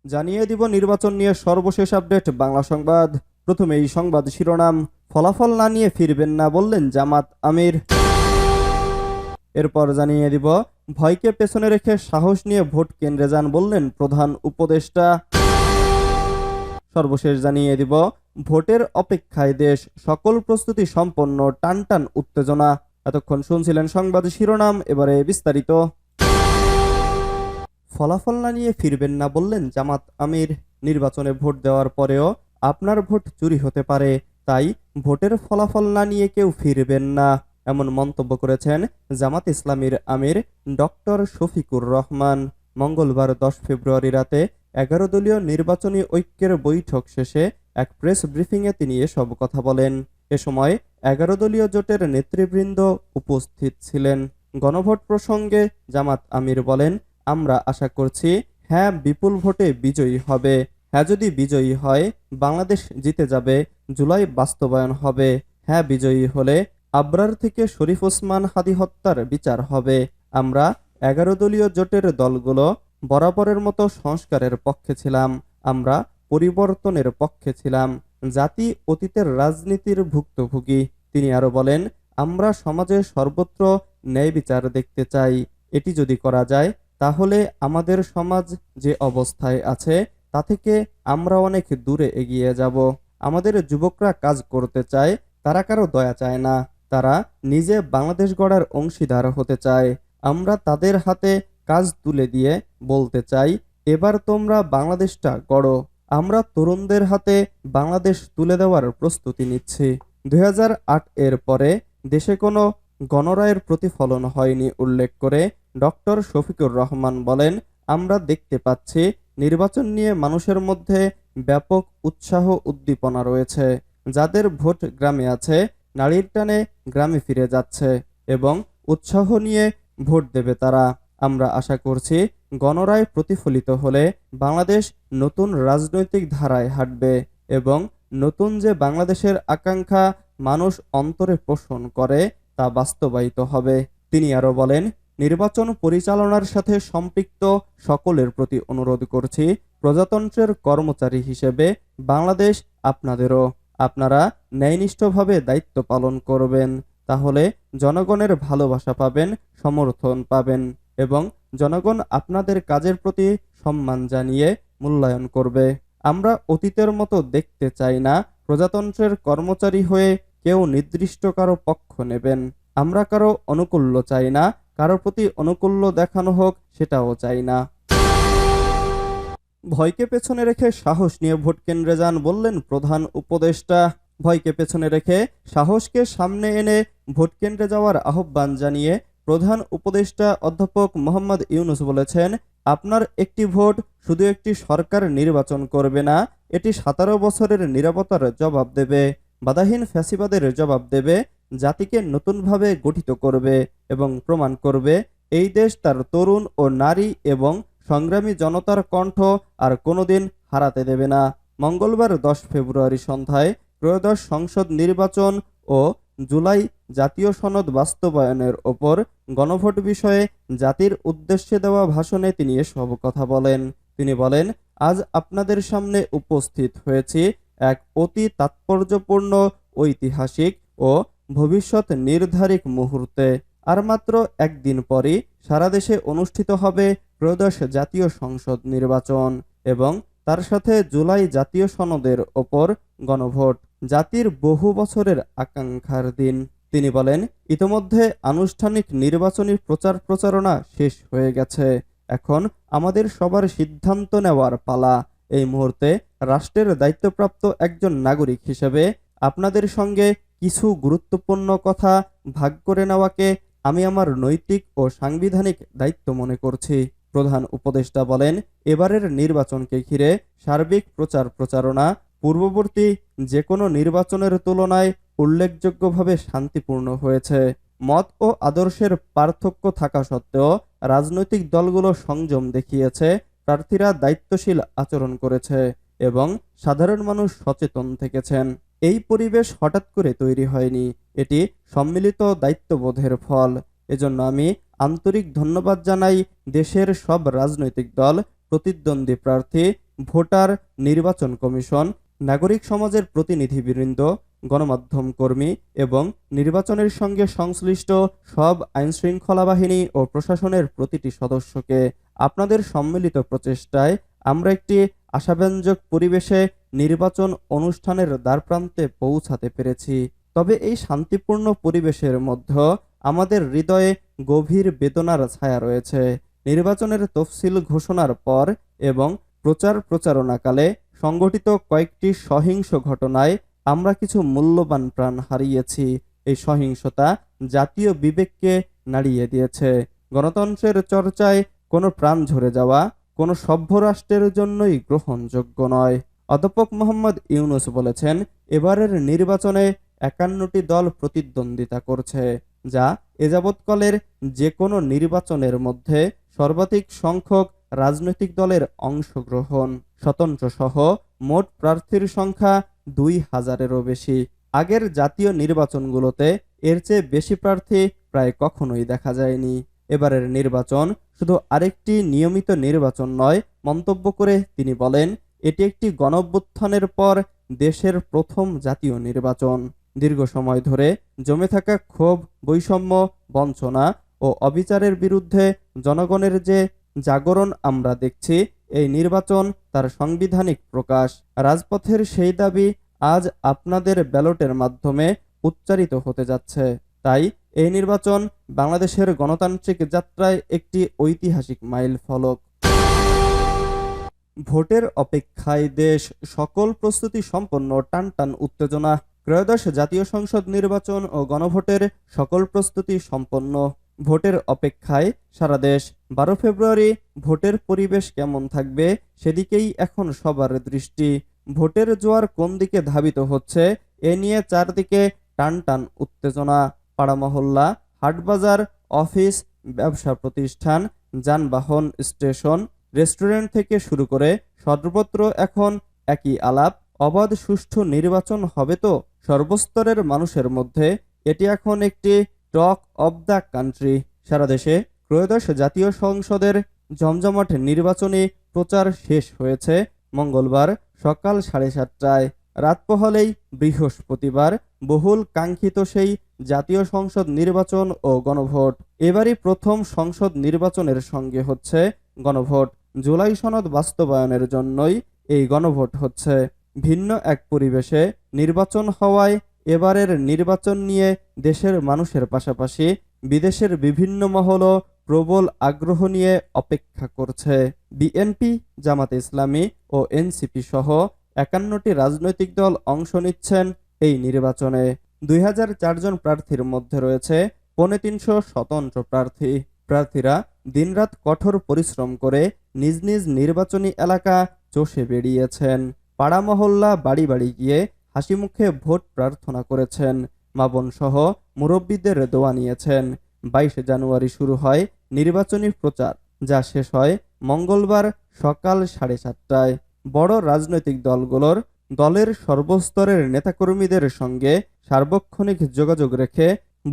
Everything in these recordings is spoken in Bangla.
জানিয়ে দিব নির্বাচন নিয়ে সর্বশেষ আপডেট বাংলা সংবাদ। প্রথমেই সংবাদ শিরোনাম, ফলাফল না নিয়ে ফিরবেন না বললেন জামাত আমির। এরপর জানিয়ে দিব, ভয়কে পেছনে রেখে সাহস নিয়ে ভোট কেন্দ্রে যান বললেন প্রধান উপদেষ্টা। সর্বশেষ জানিয়ে দিব, ভোটের অপেক্ষায় দেশ, সকল প্রস্তুতি সম্পন্ন, টানটান উত্তেজনা। এতক্ষণ শুনছিলেন সংবাদ শিরোনাম, এবারে বিস্তারিত। ফলাফল না নিয়ে ফিরবেন না বললেন জামাত আমির। নির্বাচনে ভোট দেওয়ার পরেও আপনার ভোট চুরি হতে পারে, তাই ভোটের ফলাফল না নিয়ে কেউ ফিরবেন না, এমন মন্তব্য করেছেন জামাত ইসলামীর আমির ডক্টর শফিকুর রহমান। মঙ্গলবার 10 ফেব্রুয়ারি রাতে 11 দলীয় নির্বাচনী ঐক্যের বৈঠক শেষে এক প্রেস ব্রিফিংয়ে তিনি এসব কথা বলেন। এ সময় 11 দলীয় জোটের নেতৃবৃন্দ উপস্থিত ছিলেন। গণভোট প্রসঙ্গে জামাত আমির বলেন, আমরা আশা করছি হ্যাঁ বিপুল ভোটে বিজয়ী হবে। হ্যাঁ যদি বিজয়ী হয় বাংলাদেশ জিতে যাবে, জুলাই বাস্তবায়ন হবে। হ্যাঁ বিজয়ী হলে আবরার থেকে শরীফ ওসমান হাদী হত্যার বিচার হবে। আমরা 11 দলীয় জোটের দলগুলো বরাবরের মতো সংস্কারের পক্ষে ছিলাম, আমরা পরিবর্তনের পক্ষে ছিলাম। জাতি অতীতের রাজনীতির ভুক্তভোগী। তিনি আরো বলেন, আমরা সমাজে সর্বত্র ন্যায় বিচার দেখতে চাই। এটি যদি করা যায় তাহলে আমাদের সমাজ যে অবস্থায় আছে তা থেকে আমরা অনেক দূরে এগিয়ে যাব। আমাদের যুবকরা কাজ করতে চায়, তারা কারো দয়া চায় না, তারা নিজে বাংলাদেশ গড়ার অংশীদার হতে চায়। আমরা তাদের হাতে কাজ তুলে দিয়ে বলতে চাই, এবার তোমরা বাংলাদেশটা গড়ো। আমরা তরুণদের হাতে বাংলাদেশ তুলে দেওয়ার প্রস্তুতি নিচ্ছি। 2008 এর পরে দেশে কোনো গণরায়ের প্রতিফলন হয়নি উল্লেখ করে ডক্টর শফিকুর রহমান বলেন, আমরা দেখতে পাচ্ছি নির্বাচন নিয়ে মানুষের মধ্যে ব্যাপক উৎসাহ উদ্দীপনা রয়েছে। যাদের ভোট গ্রামে আছে, নারীর টানে গ্রামে ফিরে যাচ্ছে এবং উৎসাহ নিয়ে ভোট দেবে তারা। আমরা আশা করছি গণরায় প্রতিফলিত হলে বাংলাদেশ নতুন রাজনৈতিক ধারায় হাঁটবে এবং নতুন যে বাংলাদেশের আকাঙ্ক্ষা মানুষ অন্তরে পোষণ করে তা বাস্তবায়িত হবে। তিনি আরো বলেন, নির্বাচন পরিচালনার সাথে সম্পৃক্ত সকলের প্রতি অনুরোধ করছি, প্রজাতন্ত্রের কর্মচারী হিসেবে বাংলাদেশ আপনাদেরও। আপনারা ন্যায়নিষ্ঠভাবে দায়িত্ব পালন করবেন, তাহলে জনগণের ভালোবাসা পাবেন, সমর্থন পাবেন এবং জনগণ আপনাদের কাজের প্রতি সম্মান জানিয়ে মূল্যায়ন করবে। আমরা অতীতের মতো দেখতে চাই না প্রজাতন্ত্রের কর্মচারী হয়ে কেউ নির্দিষ্ট কারো পক্ষ নেবেন। আমরা কারো অনুকূল্য চাই না, কারো প্রতি অনুকূল্য দেখানো হোক সেটাও চাই না। ভয়কে পেছনে রেখে সাহস নিয়ে ভোট কেন্দ্রে যান বললেন প্রধান উপদেষ্টা। ভয়কে পেছনে রেখে সাহসকে সামনে এনে ভোট কেন্দ্রে যাওয়ার আহ্বান জানিয়ে প্রধান উপদেষ্টা অধ্যাপক মোহাম্মদ ইউনূস বলেছেন, আপনার একটি ভোট শুধু একটি সরকার নির্বাচন করবে না, এটি 17 বছরের নিরাপত্তার জবাব দেবে, বাধাহীন ফ্যাসিবাদের জবাব দেবে, জাতিকে নতুনভাবে গঠিত করবে এবং প্রমাণ করবে এই দেশ তার তরুণ ও নারী এবং সংগ্রামী জনতার কণ্ঠ আর কোনোদিন হারাতে দেবে না। মঙ্গলবার 10 ফেব্রুয়ারি সন্ধ্যায় ত্রয়োদশ সংসদ নির্বাচন ও জুলাই জাতীয় সনদ বাস্তবায়নের ওপর গণভোট বিষয়ে জাতির উদ্দেশ্যে দেওয়া ভাষণে তিনি এসব কথা বলেন। তিনি বলেন, আজ আপনাদের সামনে উপস্থিত হয়েছি এক অতি তাৎপর্যপূর্ণ, ঐতিহাসিক ও ভবিষ্যৎ নির্ধারিক মুহূর্তে। আর মাত্র একদিন পরই সারা দেশে অনুষ্ঠিত হবে ত্রয়োদশ জাতীয় সংসদ নির্বাচন এবং তার সাথে জুলাই জাতীয় সনদের ওপর গণভোট, জাতির বহু বছরের আকাঙ্ক্ষার দিন। তিনি বলেন, ইতোমধ্যে আনুষ্ঠানিক নির্বাচনী প্রচার প্রচারণা শেষ হয়ে গেছে, এখন আমাদের সবার সিদ্ধান্ত নেওয়ার পালা। এই মুহূর্তে রাষ্ট্রের দায়িত্বপ্রাপ্ত একজন নাগরিক হিসেবে আপনাদের সঙ্গে কিছু গুরুত্বপূর্ণ কথা ভাগ করে নেওয়াকে আমি আমার নৈতিক ও সাংবিধানিক দায়িত্ব মনে করছি। প্রধান উপদেষ্টা বলেন, এবারের নির্বাচনকে ঘিরে সার্বিক প্রচার প্রচারণা পূর্ববর্তী যে কোনো নির্বাচনের তুলনায় উল্লেখযোগ্যভাবে শান্তিপূর্ণ হয়েছে। মত ও আদর্শের পার্থক্য থাকা সত্ত্বেও রাজনৈতিক দলগুলো সংযম দেখিয়েছে, প্রার্থীরা দায়িত্বশীল আচরণ করেছে এবং সাধারণ মানুষ সচেতন থেকেছেন। এই পরিবেশ হঠাৎ করে তৈরি হয়নি, এটি সম্মিলিত দায়িত্ববোধের ফল। এজন্য আমি আন্তরিক ধন্যবাদ জানাই দেশের সব রাজনৈতিক দল, প্রতিদ্বন্দ্বী প্রার্থী, ভোটার, নির্বাচন কমিশন, নাগরিক সমাজের প্রতিনিধিবৃন্দ, গণমাধ্যম কর্মী এবং নির্বাচনের সঙ্গে সংশ্লিষ্ট সব আইনশৃঙ্খলা বাহিনী ও প্রশাসনের প্রতিটি সদস্যকে আপনাদের সম্মিলিত প্রচেষ্টায় আমরা একটি আশাব্যঞ্জক পরিবেশে নির্বাচন অনুষ্ঠানের দ্বারপ্রান্তে পৌঁছাতে পেরেছি। তবে এই শান্তিপূর্ণ পরিবেশের মধ্যে আমাদের হৃদয়ে গভীর বেদনার ছায়া রয়েছে। নির্বাচনের তফসিল ঘোষণার পর এবং প্রচারণাকালে সংঘটিত কয়েকটি সহিংস ঘটনায় আমরা কিছু মূল্যবান প্রাণ হারিয়েছি। এই সহিংসতা জাতীয় বিবেককে নাড়িয়ে দিয়েছে। গণতন্ত্রের চর্চায় কোনো প্রাণ ঝরে যাওয়া কোনো সভ্য রাষ্ট্রের জন্যই গ্রহণযোগ্য নয়। অধ্যাপক মোহাম্মদ ইউনূস বলেছেন, এবারের নির্বাচনে ৫১টি দল প্রতিদ্বন্দ্বিতা করছে, যা এযাবৎকালের যে কোনো নির্বাচনের মধ্যে সর্বাধিক সংখ্যক রাজনৈতিক দলের অংশগ্রহণ। স্বতন্ত্র সহ মোট প্রার্থীর সংখ্যা ২,০০০-এরও বেশি। আগের জাতীয় নির্বাচনগুলোতে এর চেয়ে বেশি প্রার্থী প্রায় কখনোই দেখা যায়নি। এবারের নির্বাচন শুধু আরেকটি নিয়মিত নির্বাচন নয় মন্তব্য করে তিনি বলেন, এটি একটি গণঅভ্যুত্থানের পর দেশের প্রথম জাতীয় নির্বাচন। দীর্ঘ সময় ধরে জমে থাকা ক্ষোভ, বৈষম্য, বঞ্চনা ও অবিচারের বিরুদ্ধে জনগণের যে জাগরণ আমরা দেখছি, এই নির্বাচন তার সাংবিধানিক প্রকাশ। রাজপথের সেই দাবি আজ আপনাদের ব্যালটের মাধ্যমে উচ্চারিত হতে যাচ্ছে। তাই এই নির্বাচন বাংলাদেশের গণতান্ত্রিক যাত্রায় একটি ঐতিহাসিক মাইলফলক। ভোটের অপেক্ষায় দেশ, সকল প্রস্তুতি সম্পন্ন, টানটান উত্তেজনা। ত্রয়োদশ জাতীয় সংসদ নির্বাচন ও গণভোটের সকল প্রস্তুতি সম্পন্ন। ভোটের অপেক্ষায় সারা দেশ। ১২ ফেব্রুয়ারি ভোটের পরিবেশ কেমন থাকবে সেদিকেই এখন সবার দৃষ্টি। ভোটের জোয়ার কোন দিকে ধাবিত হচ্ছে এ নিয়ে চারদিকে টানটান উত্তেজনা। পাড়া মহল্লা, হাটবাজার, অফিস, ব্যবসা প্রতিষ্ঠান, যানবাহন, স্টেশন, রেস্টুরেন্ট থেকে শুরু করে সর্বত্র এখন একই আলাপ, অবাধ সুষ্ঠু নির্বাচন হবে তো। সর্বস্তরের মানুষের মধ্যে এটি এখন একটি টক অব দ্য কান্ট্রি। সারা দেশে ত্রয়োদশ জাতীয় সংসদের জমজমাট নির্বাচনী প্রচার শেষ হয়েছে মঙ্গলবার সকাল 7:30টায়। রাত পোহালেই বৃহস্পতিবার বহুল কাঙ্ক্ষিত সেই জাতীয় সংসদ নির্বাচন ও গণভোট। এবারই প্রথম সংসদ নির্বাচনের সঙ্গে হচ্ছে গণভোট। জুলাই সনদ বাস্তবায়নের জন্যই এই গণভোট হচ্ছে। ভিন্ন এক পরিবেশে নির্বাচন হওয়ায় এবারের নির্বাচন নিয়ে দেশের মানুষের পাশাপাশি বিদেশের বিভিন্ন মহলও প্রবল আগ্রহ নিয়ে অপেক্ষা করছে। বিএনপি, জামাতে ইসলামী ও এনসিপি সহ ৫১টি রাজনৈতিক দল অংশ নিচ্ছেন এই নির্বাচনে। ২০০৪ জন প্রার্থীর মধ্যে রয়েছে ৩৫০ স্বতন্ত্র প্রার্থী। প্রার্থীরা দিনরাত কঠোর পরিশ্রম করে নিজ নিজ নির্বাচনী এলাকা চষে বেরিয়েছেন। পাড়া মহল্লা, বাড়ি বাড়ি গিয়ে হাসি মুখে ভোট প্রার্থনা করেছেন। মা বোন সহ মুরব্বীদের দোয়া নিয়েছেন। ২২ জানুয়ারি শুরু হয় নির্বাচনী প্রচার, যা শেষ হয় মঙ্গলবার সকাল 7:30টায়। বড় রাজনৈতিক দলগুলোর দলের সর্বস্তরের নেতাকর্মীদের সঙ্গে সার্বক্ষণিক যোগাযোগ রেখে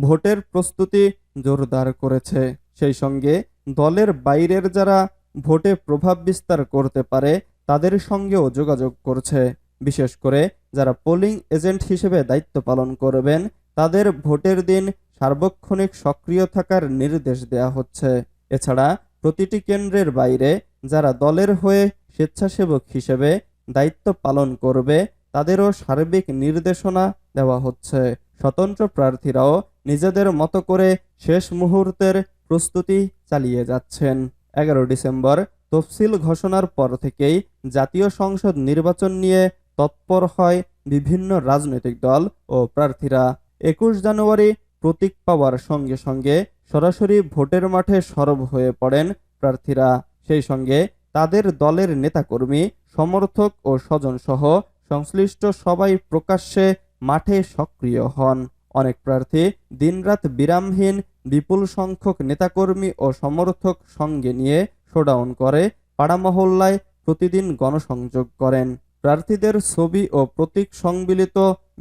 ভোটের প্রস্তুতি জোরদার করেছে। সেই সঙ্গে দলের বাইরের যারা ভোটে প্রভাব বিস্তার করতে পারে তাদের সঙ্গেও যোগাযোগ করছে। বিশেষ করে যারা পোলিং এজেন্ট হিসেবে দায়িত্ব পালন করবেন তাদের ভোটের দিন সার্বক্ষণিক সক্রিয় থাকার নির্দেশ দেওয়া হচ্ছে। এছাড়া প্রতিটি কেন্দ্রের বাইরে যারা দলের হয়ে স্বেচ্ছাসেবক হিসেবে দায়িত্ব পালন করবে তাদেরও সার্বিক নির্দেশনা দেওয়া হচ্ছে। স্বতন্ত্র প্রার্থীরাও নিজেদের মতো করে শেষ মুহূর্তের প্রস্তুতি চালিয়ে যাচ্ছেন। ১১ ডিসেম্বর তফসিল ঘোষণার পর থেকেই জাতীয় সংসদ নির্বাচন নিয়ে তৎপর হয় বিভিন্ন রাজনৈতিক দল ও প্রার্থীরা। ২১ জানুয়ারি প্রতীক পাওয়ার সঙ্গে সঙ্গে সরাসরি ভোটের মাঠে সরব হয়ে পড়েন প্রার্থীরা। সেই সঙ্গে তাদের দলের নেতাকর্মী, সমর্থক ও স্বজনসহ সংশ্লিষ্ট সবাই প্রকাশ্যে মাঠে সক্রিয় হন। অনেক প্রার্থী দিনরাত বিরামহীন বিপুল সংখ্যক নেতাকর্মী ও সমর্থক সঙ্গে নিয়ে শোডাউন করে পাড়া মহল্লায় প্রতিদিন গণসংযোগ করেন। প্রার্থীদের ছবি ও প্রতীক সংবলিত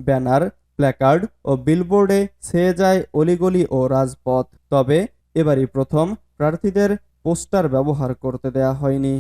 ব্যানার, প্ল্যাকার্ড ও বিলবোর্ডে ছেয়ে যায় অলিগলি ও রাজপথ। তবে এবারই প্রথম প্রার্থীদের পোস্টার ব্যবহার করতে দেয়া হয়নি।